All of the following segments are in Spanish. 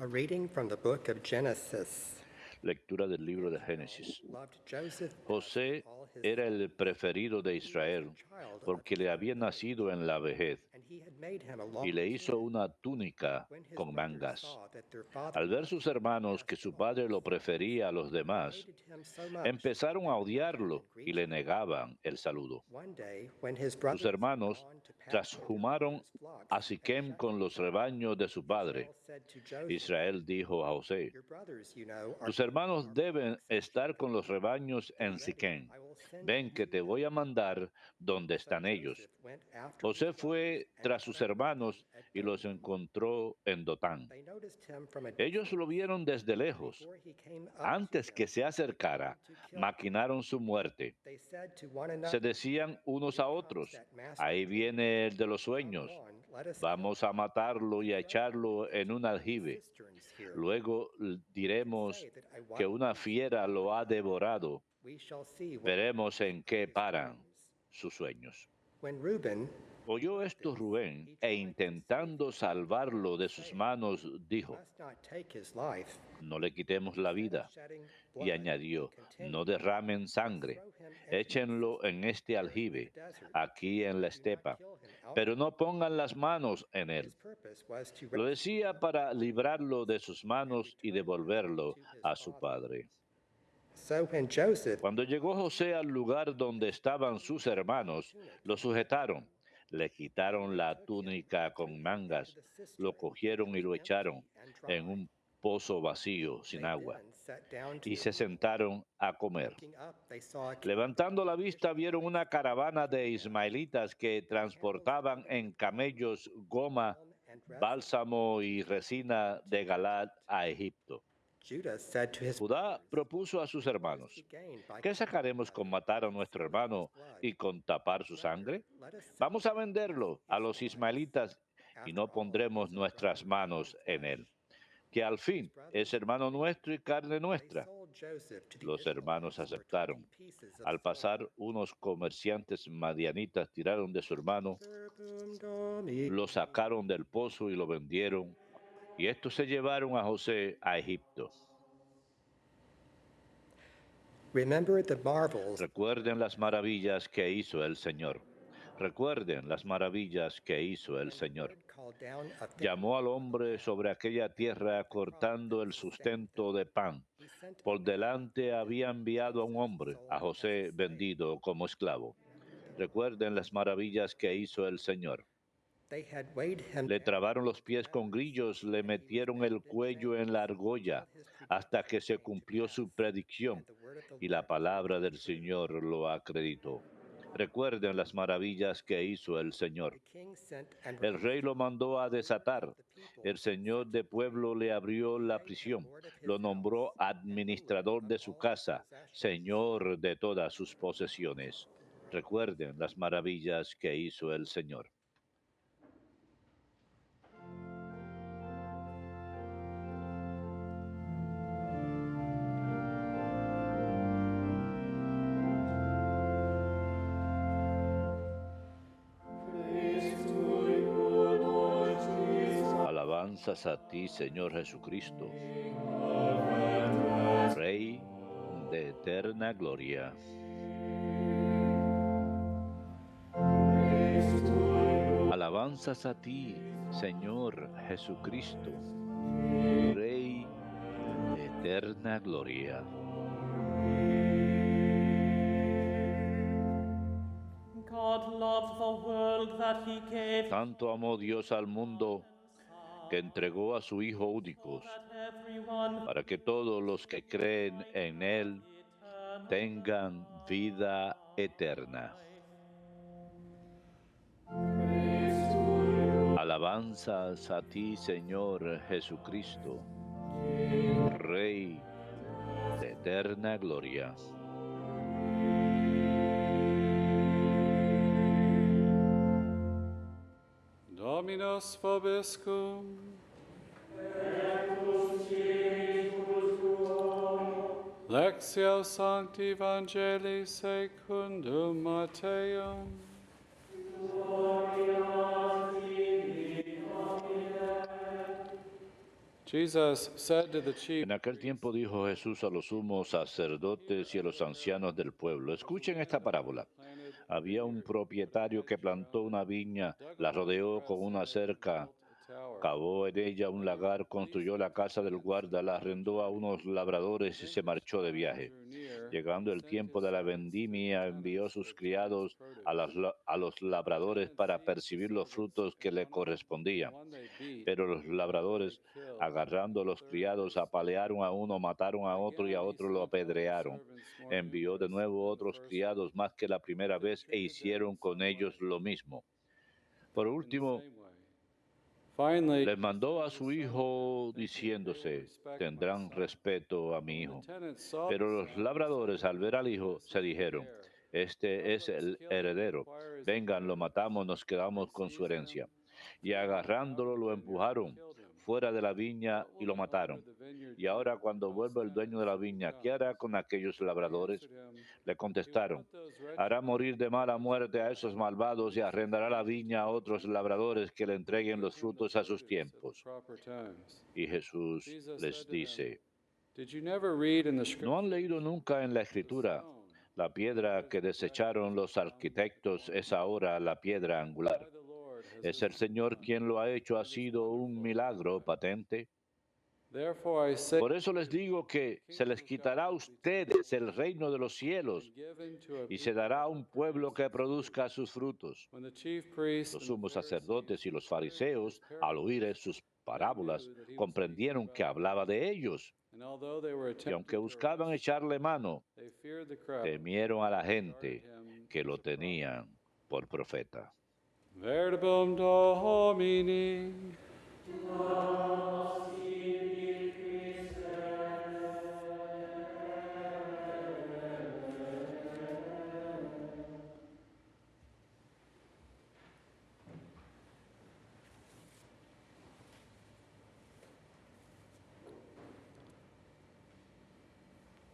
A reading from the book of Genesis. Lectura del libro de Génesis. Loved Joseph best of José all his era el sons. preferido de He was a Israel child of porque le había tender age, nacido en la vejez and he had made him a y long le hizo tunic. una túnica When his con brothers mangas. saw that their father Al ver loved sus him hermanos que best of su all padre his lo sons, prefería a los they demás, hated him so much empezaron a that they rejected odiarlo y le greeting. negaban el saludo. One day, when his Sus brothers had hermanos gone to pasture their trashumaron father's a flocks and Siquem shut con up los shop, rebaños de su padre. Israel said to Joseph, Israel dijo a José: "Your brothers, you know, are tus tending hermanos our deben flocks in estar con Shechem. los rebaños Get en ready, Siquén. I will send Ven you que to te voy them." a mandar donde So están ellos. Joseph went after his José brothers fue and tras sus found them hermanos at y los Dothan. encontró en Dotán. They noticed him from a Ellos lo distance, vieron desde and lejos. before he came up to Antes que them, se they acercara, plotted to kill him. maquinaron su muerte. They said to one Se another, decían unos "Here a comes otros: that master ahí dreamer. viene el de los Come sueños. on, let us kill Vamos him a matarlo and y a throw him echarlo en into un one of the aljibe. cisterns here. Luego Who can diremos say that a que wild una beast fiera lo ha devoured him? devorado. We shall see what Veremos happens en to qué his paran dreams." sus sueños. When Reuben Oyó heard esto this, Rubén he e tried to save intentando him from the salvarlo hand, de sus saying, manos, "We dijo: must not take his life. no le quitemos la Instead of vida. shedding Y blood," he añadió: no continued, derramen "let's sangre. throw him into this Échenlo en cistern este there in the aljibe, desert, aquí en la but do not estepa, kill him pero outright." no pongan las manos en His él. purpose was to Lo rescue decía him para from their librarlo de hands sus and manos y return him devolverlo to his a su father. padre. So when Joseph Cuando llegó realized José al that lugar they donde had estaban taken sus his royal hermanos, tunic lo and kept it, sujetaron, le then quitaron they la took him túnica and threw con him into mangas, the lo cistern that cogieron y was lo echaron empty and en dry. un pozo vacío sin They agua, then sat down y to se eat. sentaron a comer. Looking up, they saw a caravan Levantando la of vista, vieron Ishmaelites una coming caravana toward de them. ismaelitas que Their camels transportaban loaded en with cotton, camellos goma, balm, and resin bálsamo to y take with them resina to de Galad Egypt. a Egipto. Judah said to his Judá brothers, propuso a sus "What is to hermanos: gain by ¿qué killing one sacaremos con another matar and a nuestro concealing his hermano blood? y con tapar su Rather, sangre? let us sell Vamos a him to the venderlo a los Ishmaelites. ismaelitas y After no all, he pondremos is our brother nuestras and our own manos en él, flesh." que al His fin es brothers hermano agreed. nuestro y carne They nuestra. sold Joseph to the Los hermanos Ishmaelites for 20 aceptaron. pieces of Al pasar, silver. unos comerciantes madianitas tiraron de su hermano, Verbum Domini. lo sacaron del pozo y lo vendieron, y estos se llevaron a José a Egipto. Remember the marvels the Lord Recuerden las has done. maravillas que hizo el Señor. Recuerden las maravillas que hizo el When the Señor. Lord called down a famine Llamó al upon the hombre land sobre aquella and tierra wiped the crop cortando that el sustained them, sustento de pan. he sent a Por man delante through había them, enviado a un Joseph, hombre, a sold as a José slave. vendido como esclavo. Remember the Recuerden las marvels the maravillas Lord que has hizo el done. Señor. They had weighed him Le down trabaron los with pies con fetters, grillos, le and he was metieron el bound in cuello en la chains until argolla, his hasta prediction que se came to cumplió su pass, predicción and the word of the y la Lord proved palabra to be del true. Señor lo acreditó. Recuerden las maravillas que hizo el The Señor. king sent and El rey released lo him. mandó a The leader desatar. of the people El señor set de him free. pueblo le abrió He la made him prisión. lord of Lo his nombró house and ruler administrador of de su all his casa, possessions. señor de todas sus posesiones. Recuerden las maravillas que hizo el Señor. Alabanzas a ti, Señor Jesucristo, Rey de eterna gloria. Alabanzas a ti, Señor Jesucristo, Rey de eterna gloria. God loved the world that he gave Tanto amó Dios al mundo Son, que entregó a su Hijo único, so that everyone para who que todos los que creen might en have Él eternal tengan vida eterna. life. Alabanzas a ti, Señor Jesucristo, Rey de eterna gloria. Dominus vobiscum. Lectio Sancti Evangelii secundum Matteum. Jesus said to the chief En aquel tiempo dijo Jesús a los sumos sacerdotes y a los ancianos del pueblo: escuchen esta parábola. Había un propietario que plantó una viña, la rodeó con una cerca, cavó en ella un lagar, construyó la casa del guarda, la arrendó a unos labradores y se marchó de viaje. Llegando el tiempo de la vendimia, envió sus criados a los labradores para percibir los frutos que le correspondían. Pero los labradores, agarrando a los criados, apalearon a uno, mataron a otro y a otro lo apedrearon. Envió de nuevo otros criados más que la primera vez e hicieron con ellos lo mismo. Por último, les mandó a su hijo diciéndose: tendrán respeto a mi hijo. Pero los labradores, al ver al hijo, se dijeron: este es el heredero. Vengan, lo matamos, nos quedamos con su herencia. Y agarrándolo, lo empujaron fuera de la viña y lo mataron. Y ahora, cuando vuelva el dueño de la viña, ¿qué hará con aquellos labradores? Le contestaron: hará morir de mala muerte a esos malvados y arrendará la viña a otros labradores que le entreguen los frutos a sus tiempos. Y Jesús les dice: ¿no han leído nunca en la Escritura? La piedra que desecharon los arquitectos es ahora la piedra angular. Es el Señor quien lo ha hecho, ha sido un milagro patente. Por eso les digo que se les quitará a ustedes el reino de los cielos y se dará a un pueblo que produzca sus frutos. Los sumos sacerdotes y los fariseos, al oír sus parábolas, comprendieron que hablaba de ellos. Y aunque buscaban echarle mano, temieron a la gente que lo tenían por profeta. Verbum Domini.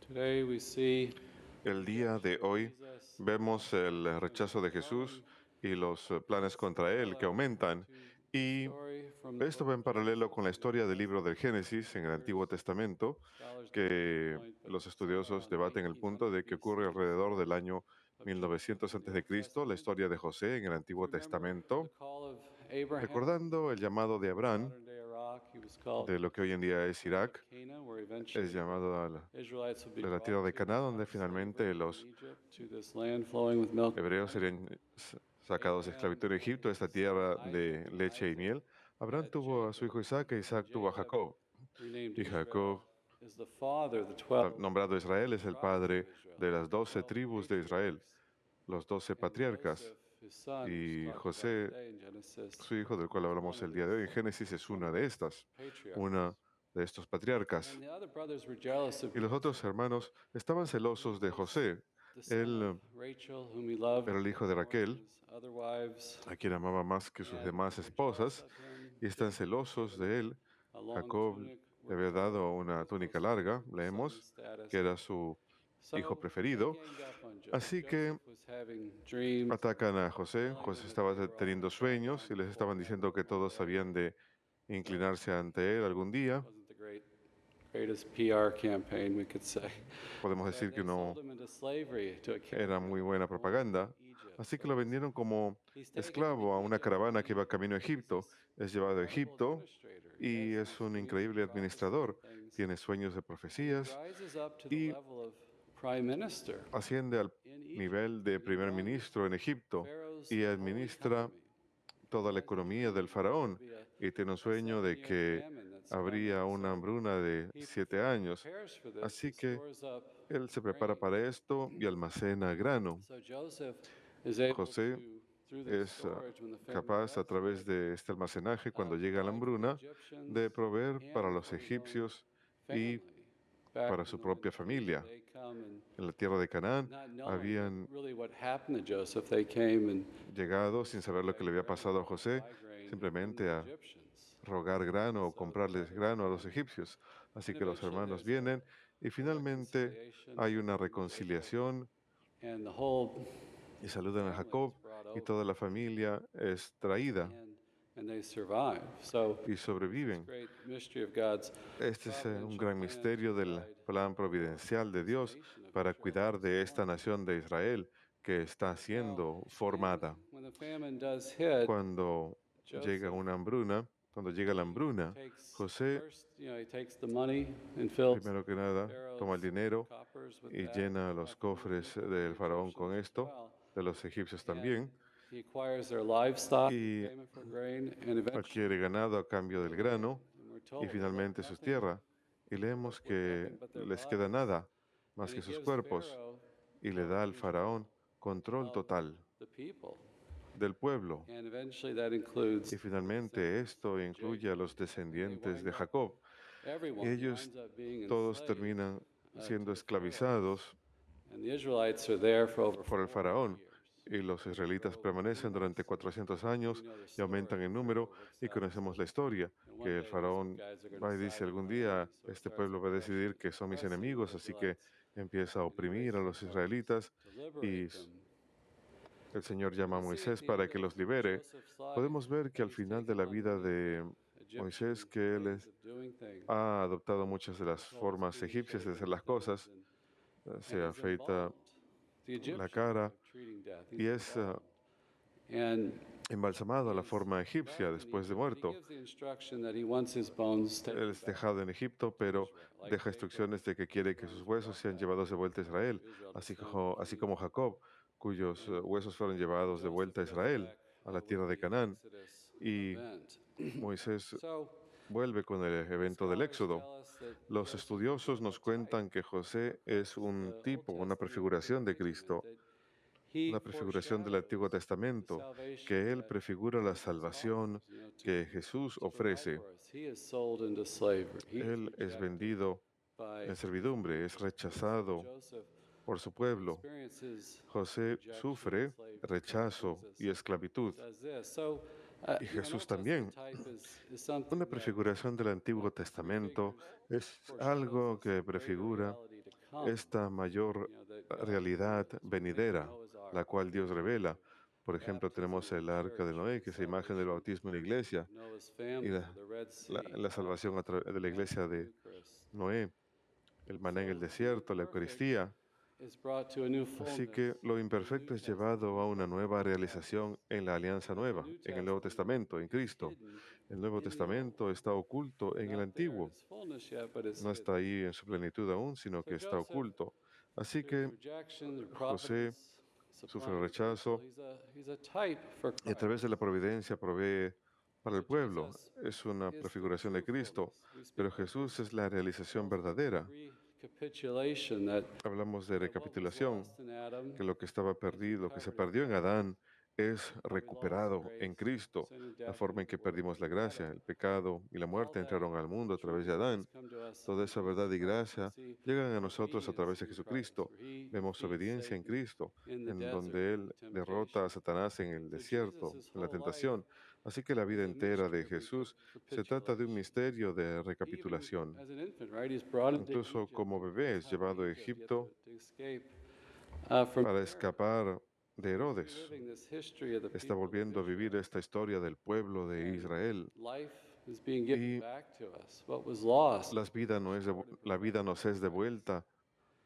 Today we see El día de hoy vemos el rechazo de Jesús y los planes contra él que aumentan. Y esto va en paralelo con la historia del libro del Génesis en el Antiguo Testamento, que los estudiosos debaten el punto de que ocurre alrededor del año 1900 a.C., la historia de José en el Antiguo Testamento, recordando el llamado de Abraham, de lo que hoy en día es Irak, es llamado a la tierra de Canaán, donde finalmente los hebreos serían sacados de esclavitud en Egipto, esta tierra de leche y miel. Abraham tuvo a su hijo Isaac e Isaac tuvo a Jacob. Y Jacob, nombrado Israel, es el padre de las 12 tribus de Israel, los 12 patriarcas. Y José, su hijo, del cual hablamos el día de hoy en Génesis, es una de estas, una de estos patriarcas. Y los otros hermanos estaban celosos de José. Él era el hijo de Raquel, a quien amaba más que sus demás esposas, y están celosos de él. Jacob le había dado una túnica larga, leemos, que era su hijo preferido. Así que atacan a José. José estaba teniendo sueños y les estaban diciendo que todos habían de inclinarse ante él algún día. Podemos decir que no era muy buena propaganda. Así que lo vendieron como esclavo a una caravana que iba camino a Egipto. Es llevado a Egipto y es un increíble administrador. Tiene sueños de profecías y asciende al nivel de primer ministro en Egipto y administra toda la economía del faraón. Y tiene un sueño de que habría una hambruna de 7 años. Así que él se prepara para esto y almacena grano. José es capaz, a través de este almacenaje, cuando llega la hambruna, de proveer para los egipcios y para su propia familia. En la tierra de Canaán habían llegado sin saber lo que le había pasado a José, simplemente a rogar grano o comprarles grano a los egipcios. Así que los hermanos vienen y finalmente hay una reconciliación y saludan a Jacob y toda la familia es traída. and they survive. So y sobreviven. great mystery of God's Este es un gran providential plan misterio to del provide plan providencial de Dios nation of para cuidar de Israelites. esta nación de Israel que está siendo Well, formada. when the famine does hit, Cuando llega Joseph, una hambruna, cuando llega la hambruna, takes José, first, he takes the money and fills primero que nada, toma el Pharaoh's dinero coppers with y that, llena los after moving cofres it from the del faraón con Egyptians as esto, well. de los egipcios And también, he acquires their livestock in y payment for grain, and eventually, adquiere ganado a cambio del grano and we're y told, finalmente sus nothing tierras. Y leemos with que nothing but their les queda bodies. nada And más he que sus gives cuerpos Pharaoh y le da total al control faraón control of total the people. del pueblo. And eventually that includes Y finalmente esto of incluye a Jacob, los and they descendientes wind de up, Jacob. everyone Ellos winds up being todos enslaved terminan siendo to the esclavizados Pharaohs. And the Israelites are there for over por el 400 faraón. years. Y los And they israelitas grow permanecen durante numerous. 400 We años know the y aumentan story. en número Pharaoh looks y up and conocemos says, la historia, and one que el day these faraón guys are going to va y decide dice to algún claim me. día So it este starts pueblo va a oppression, decidir que son mis oppressing the enemigos, así que Israelites. empieza a And he oprimir a raises los up israelitas Moses to liberate y them. el Señor llama a We see at Moisés the para end que of los libere. Joseph's life Podemos ver que that al he's final de taken la on vida many of de the Moisés, Egyptian que él ways of doing things. ha adoptado muchas de las He's always formas clean egipcias de shaven hacer with las beards cosas, and se he's afeita embalmed. The la Egyptian way cara of treating death. y He's es embalmed. And embalsamado a la forma egipcia left in después de Egypt, but he muerto. gives the instruction that he wants his bones Él taken es back dejado en Egipto, to pero Israel, like deja Jacob, instrucciones de que his quiere que sus bones huesos brought sean back llevados de vuelta a Israel, to Israel to así stand with como, the así king. como Jacob, cuyos And huesos fueron when llevados de Joseph vuelta a goes Israel, back a la with tierra de the Canaán, Exodus y event. Moisés So vuelve con el evento del scholars Éxodo. tell us that Los Joseph is estudiosos nos a type cuentan que of José es Christ. un The Old tipo, una Testament and the prefiguración de New Testament, Cristo, that he una prefiguración del Antiguo foreshadows the Testamento, salvation que Él that prefigura la Jesus salvación offers, que Jesús to provide ofrece. for us. He is sold into slavery. He is Él es rejected vendido by en his servidumbre, es people. And so rechazado Joseph por su pueblo. experiences José rejection and sufre slavery. rechazo Jesus y esclavitud. says this. So, Y an Jesús Old Testament también. type is something Una that prefiguración del Antiguo Testamento prefigures, es foreshadows algo this que greater prefigura reality to come. esta mayor That God realidad reveals. We think of venidera, Noah's la Ark. We cual think Dios of revela. Por the ejemplo, baptism tenemos of el the arca de church, Noé, the que es la imagen del salvation bautismo en la iglesia, of Noah's y family, the Red Sea, la salvación de la and iglesia the de Eucharist. Noé, el maná en el So the desierto, la imperfect Eucaristía. is brought to a new Así fullness que lo in the New imperfecto es Testament, the llevado new a una covenant, nueva the New Testament. realización en la alianza But the nueva, New en el Nuevo Testament Testamento, en is Cristo. hidden El Nuevo in the Old. Testamento está oculto en el Not there in Antiguo. its fullness yet, but it's No hidden. está ahí en su plenitud aún, sino So que está Joseph, oculto. Así through his que rejection, through José providence, sufre supplying the rechazo people, he's a type for y a través de la Christ. providencia provee para el But pueblo. Jesus Es una is the prefiguración de true Cristo, fullness. We speak pero of Jesús es la realización verdadera. recapitulation that Hablamos de what was recapitulación, lost in Adam que lo que estaba is perdido, lo que se recovered in perdió en Christ. Adán es How we lost recuperado en grace, Cristo. sin and La death forma en entered que the world perdimos la through Adam. gracia, el pecado y la All muerte that entraron al mundo a truth través de and Adán. grace come to us Toda in esa Jesus verdad y Christ. We gracia see llegan a nosotros a través obedience de in Christ, Jesucristo. where he Vemos defeats obediencia en Satan Cristo, in the en desert donde in Él derrota a temptation. Satanás en el So desierto, Jesus' en la whole life tentación. Así que la vida is a entera mystery de of Jesús se trata de un recapitulation. misterio de Even recapitulación. as an infant, right? He's brought into Incluso Egypt. como He bebé goes es out of llevado a Egypt, yet Egipto to escape from para Herod. escapar de He's Herodes. reliving this history of the Está people of volviendo a vivir Israel. esta historia del pueblo de And Israel. life is being given Y back to us. What was lost, vida la vida nos es devuelta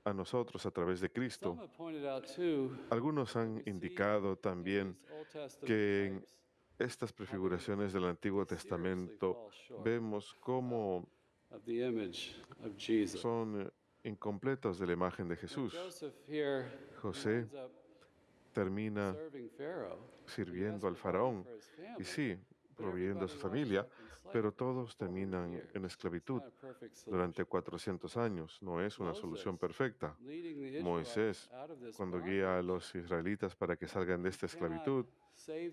a nosotros a través de some Cristo. have pointed out too Algunos that han we see indicado in también these Old Testament que en types estas prefiguraciones del Antiguo they seriously Testamento fall short vemos cómo of the image of Jesus. son incompletos de la imagen de Like Jesús. Joseph here, he José winds up termina serving Pharaoh. sirviendo al faraón y sí, proveyendo a su familia, pero todos terminan en esclavitud durante 400 años. No es una solución perfecta. Moisés, cuando guía a los israelitas para que salgan de esta esclavitud,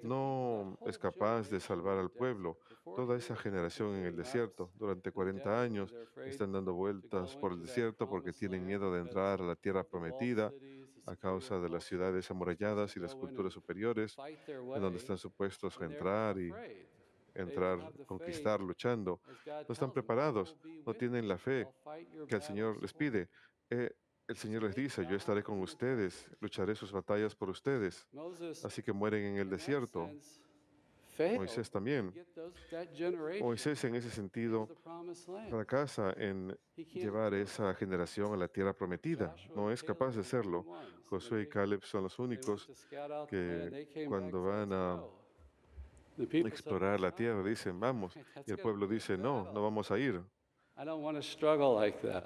no es capaz de salvar al pueblo. Toda esa generación en el desierto, durante 40 años, están dando vueltas por el desierto porque tienen miedo de entrar a la tierra prometida a causa de las ciudades amuralladas y las culturas superiores, en donde están supuestos a entrar, conquistar, luchando. No están preparados, no tienen la fe que el Señor les pide. El Señor les dice, yo estaré con ustedes, lucharé sus batallas por ustedes. Así que mueren en el desierto. failed Moisés to también. get that generation Moisés en ese to sentido the promised land. fracasa en He can't llevar do it. esa generación a la tierra prometida. Joshua No and es Caleb capaz de were the only hacerlo. ones. And Josué y Caleb son los they went únicos to scout out the que land. They came back cuando said, van "Let's a go." The people said, explorar la "Let's tierra not." dicen, vamos. That's Y el gonna pueblo be a dice, no, no battle. vamos a ir. I don't want to struggle like that.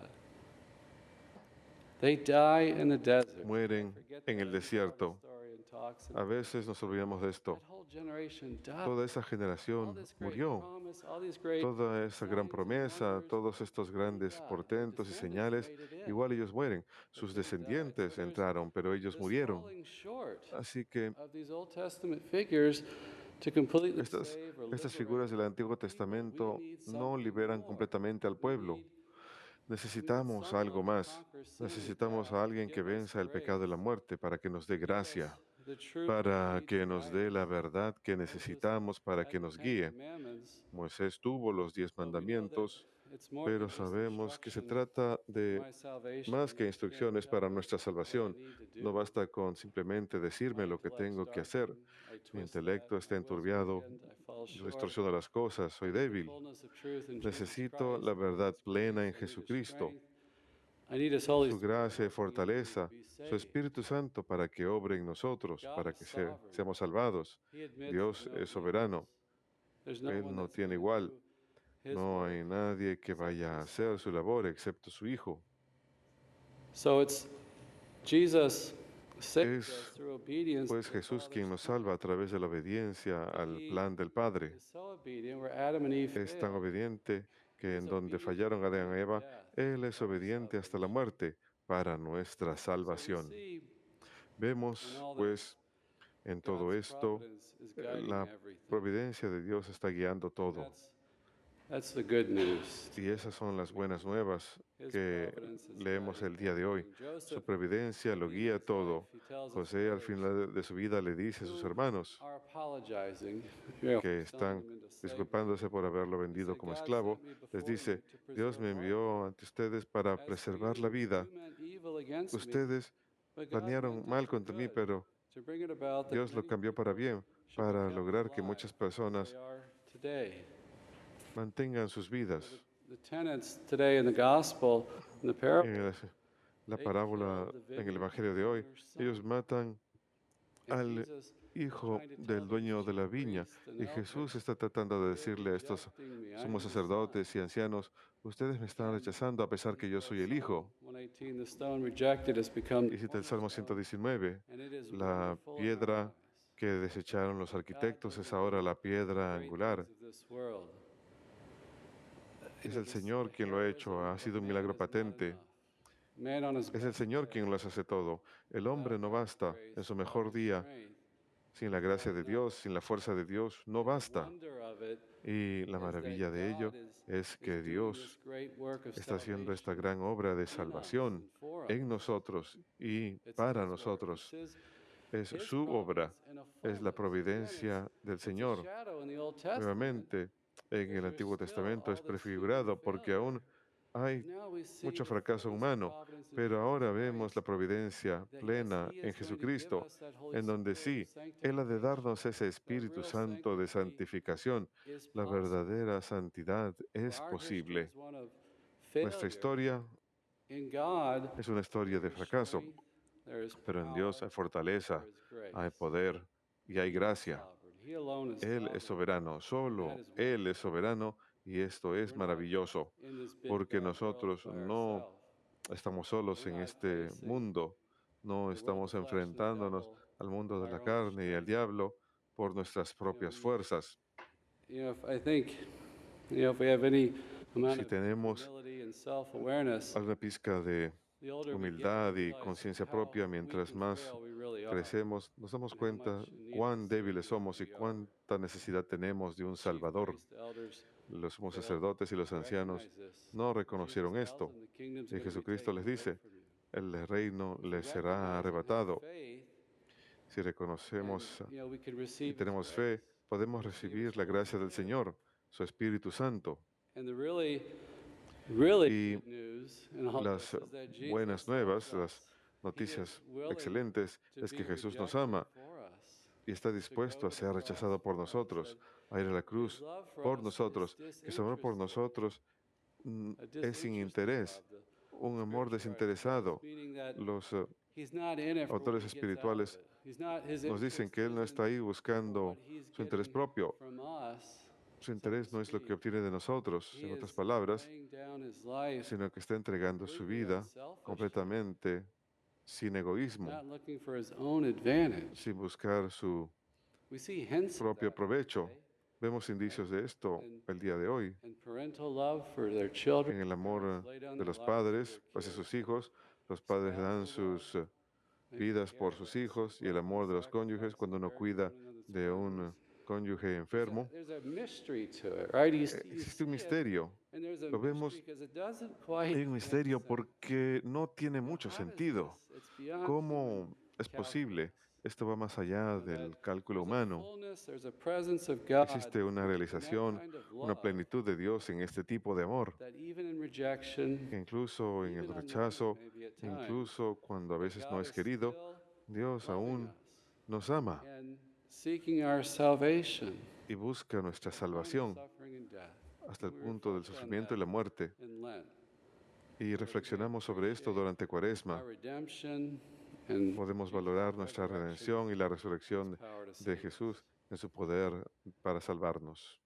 They die in the desert. Mueren Forget en that. el I tell the desierto. story in talks and A veces nos olvidamos de esto. that whole generation died. Toda esa All generación this great murió. promise, all these great Toda esa gran signs and promesa, wonders, todos estos grandes yeah, portentos y descendants señales, made it in, igual ellos mueren. but Sus they died. So descendientes there's entraron, pero ellos this murieron. falling short Así que of these Old Testament figures to completely estas, save or estas liberate figuras del the Antiguo people. Testamento We need no something liberan more. completamente al We pueblo. need Necesitamos someone algo to más. conquer sin and Necesitamos death, a alguien que give us venza el pecado y la grace, muerte para que nos dé give us gracia, the truth we para need que to nos guide dé la us. verdad que Moses necesitamos para had que the nos 10 guíe. Commandments, Moisés tuvo los 10 but we know that mandamientos, it's more pero than just sabemos que se instruction trata for de my salvation. más que They can't instrucciones tell para me nuestra what I salvación. need to No do. basta con simplemente My decirme lo que intellect's tengo que hacer. darkened, I Mi twist that, intelecto está my will's enturbiado, weakened, I fall yo short. distorsiono las cosas, soy I need the débil. fullness of truth in Jesus Necesito Christ. la I need verdad His plena en grace, I need His Jesucristo, strength. I need His Holy su Spirit gracia y working in me to fortaleza, be su saved. Espíritu Santo para que obre en nosotros, God para is que sovereign. seamos salvados. He admits Dios there's no es soberano. equals. There's no Él one no that's tiene going to igual. do His No work hay nadie que except vaya a His hacer Son. su labor excepto su Hijo. So it's Jesus saves Es us through obedience pues to the Jesús quien Father's nos plan. salva a través de la obediencia al He plan del Padre. is so obedient where Adam and Eve Es tan failed. obediente que He's en donde obedient fallaron to the Adán point y of Eva, death Él es for our obediente hasta la salvation. muerte para nuestra So we salvación. see in Vemos all pues this, en todo God's esto, providence is guiding la everything. providencia de Dios está guiando todo. That's the good news. Y esas son las buenas nuevas His que providence is leemos el guiding día de hoy. everything. Su Joseph, providencia lo at the end guía of his todo. life, he tells his José al brothers final de su vida le dice a sus who hermanos are apologizing, que están disculpándose por haberlo vendido como esclavo, les dice, Dios me envió ante ustedes para preservar la vida. Ustedes planearon mal contra mí, pero Dios lo cambió para bien, para lograr que muchas personas mantengan sus vidas. The tenants today in the gospel, in the parable, En la parábola, en el Evangelio de hoy, ellos matan al hijo del dueño de la viña. Y Jesús está tratando de decirle a estos sumos sacerdotes y ancianos, ustedes me están rechazando a pesar que yo soy el hijo. Y cita el Salmo 119, la piedra que desecharon los arquitectos es ahora la piedra angular. Es el Señor quien lo ha hecho, ha sido un milagro patente. Es el Señor quien lo hace todo. El hombre no basta en su mejor día. Sin la gracia de Dios, sin la fuerza de Dios, no basta. Y la maravilla de ello es que Dios está haciendo esta gran obra de salvación en nosotros y para nosotros. Es su obra, es la providencia del Señor. Nuevamente, en el Antiguo Testamento es prefigurado porque aún hay mucho fracaso humano, pero ahora vemos la providencia plena en Jesucristo, en donde sí, Él ha de darnos ese Espíritu Santo de santificación. La verdadera santidad es posible. Nuestra historia es una historia de fracaso, pero en Dios hay fortaleza, hay poder y hay gracia. Él es soberano, solo Él es soberano. Y esto es maravilloso, porque nosotros no estamos solos en este mundo, no estamos enfrentándonos al mundo de la carne y al diablo por nuestras propias fuerzas. Si tenemos alguna pizca de humildad y conciencia propia, mientras más crecemos, nos damos cuenta cuán débiles somos y cuánta necesidad tenemos de un Salvador. Los sumos sacerdotes y los ancianos no reconocieron esto. Y Jesucristo les dice, el reino les será arrebatado. Si reconocemos y tenemos fe, podemos recibir la gracia del Señor, su Espíritu Santo. Y las buenas nuevas, las noticias excelentes, es que Jesús nos ama y está dispuesto a ser rechazado por nosotros, a ir a la cruz por nosotros, que su amor por nosotros es sin interés, un amor desinteresado. Los autores espirituales nos dicen que Él no está ahí buscando su interés propio. Su interés no es lo que obtiene de nosotros, en otras palabras, sino que está entregando su vida completamente sin egoísmo, sin buscar su propio provecho. Vemos indicios de esto el día de hoy, en el amor de los padres hacia sus hijos. Los padres dan sus vidas por sus hijos, y el amor de los cónyuges cuando uno cuida de un cónyuge enfermo. Existe un misterio. Lo vemos, hay un misterio porque no tiene mucho sentido. ¿Cómo es posible? Esto va más allá del cálculo humano. Existe una realización, una plenitud de Dios en este tipo de amor, que incluso en el rechazo, incluso cuando a veces no es querido, Dios aún nos ama y busca nuestra salvación hasta el punto del sufrimiento y la muerte. Y reflexionamos sobre esto durante Cuaresma. Podemos valorar nuestra redención y la resurrección de Jesús en su poder para salvarnos.